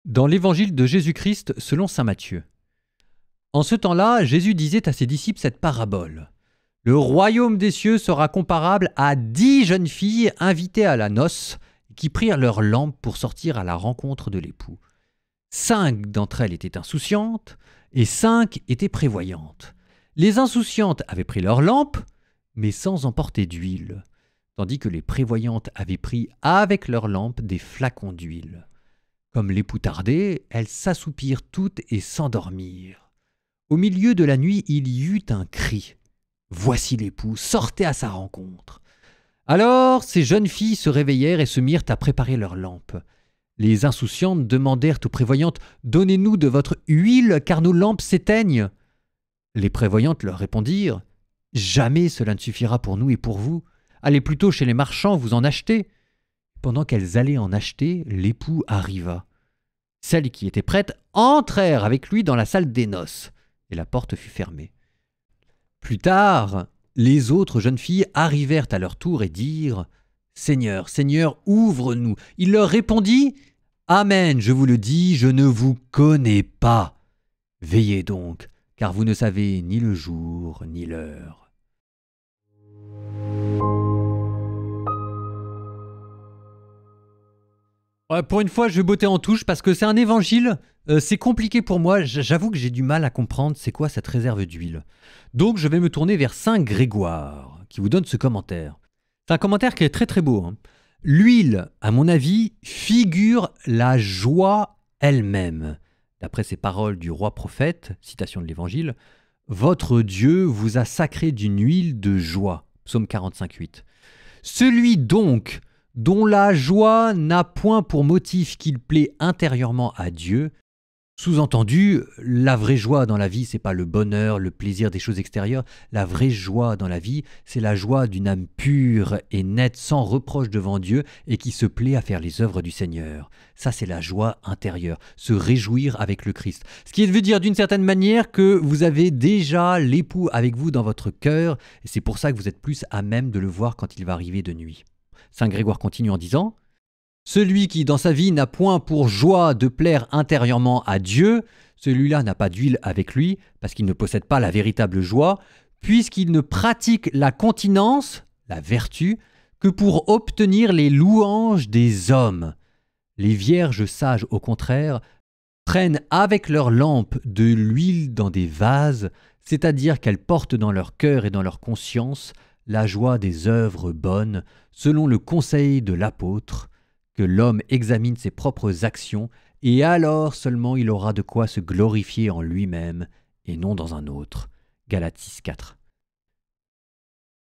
Dans l'évangile de Jésus-Christ selon saint Matthieu. En ce temps-là, Jésus disait à ses disciples cette parabole. Le royaume des cieux sera comparable à 10 jeunes filles invitées à la noce qui prirent leurs lampes pour sortir à la rencontre de l'époux. 5 d'entre elles étaient insouciantes et 5 étaient prévoyantes. Les insouciantes avaient pris leurs lampes, mais sans emporter d'huile, tandis que les prévoyantes avaient pris avec leurs lampes des flacons d'huile. Comme l'époux tardait, elles s'assoupirent toutes et s'endormirent. Au milieu de la nuit, il y eut un cri. Voici l'époux, sortez à sa rencontre. Alors ces jeunes filles se réveillèrent et se mirent à préparer leurs lampes. Les insouciantes demandèrent aux prévoyantes « Donnez-nous de votre huile, car nos lampes s'éteignent. » Les prévoyantes leur répondirent « Jamais cela ne suffira pour nous et pour vous. Allez plutôt chez les marchands vous en acheter. » Pendant qu'elles allaient en acheter, l'époux arriva. Celles qui étaient prêtes entrèrent avec lui dans la salle des noces, et la porte fut fermée. Plus tard, les autres jeunes filles arrivèrent à leur tour et dirent « Seigneur, Seigneur, ouvre-nous !» Il leur répondit « Amen, je vous le dis, je ne vous connais pas. Veillez donc, car vous ne savez ni le jour ni l'heure. » Pour une fois, je vais botter en touche parce que c'est un évangile, c'est compliqué pour moi, j'avoue que j'ai du mal à comprendre c'est quoi cette réserve d'huile. Donc je vais me tourner vers saint Grégoire, qui vous donne ce commentaire. C'est un commentaire qui est très très beau. L'huile, à mon avis, figure la joie elle-même. D'après ces paroles du roi prophète, citation de l'évangile, « Votre Dieu vous a sacré d'une huile de joie » psaume 45,8. Celui donc dont la joie n'a point pour motif qu'il plaît intérieurement à Dieu, sous-entendu, la vraie joie dans la vie, c'est pas le bonheur, le plaisir des choses extérieures, la vraie joie dans la vie, c'est la joie d'une âme pure et nette, sans reproche devant Dieu et qui se plaît à faire les œuvres du Seigneur. Ça, c'est la joie intérieure, se réjouir avec le Christ. Ce qui veut dire d'une certaine manière que vous avez déjà l'époux avec vous dans votre cœur, et c'est pour ça que vous êtes plus à même de le voir quand il va arriver de nuit. Saint Grégoire continue en disant « Celui qui dans sa vie n'a point pour joie de plaire intérieurement à Dieu, celui-là n'a pas d'huile avec lui, parce qu'il ne possède pas la véritable joie, puisqu'il ne pratique la continence, la vertu, que pour obtenir les louanges des hommes. Les vierges sages, au contraire, prennent avec leurs lampes de l'huile dans des vases, c'est-à-dire qu'elles portent dans leur cœur et dans leur conscience la joie des œuvres bonnes, selon le conseil de l'apôtre, que l'homme examine ses propres actions, et alors seulement il aura de quoi se glorifier en lui-même, et non dans un autre. Galates 6, 4.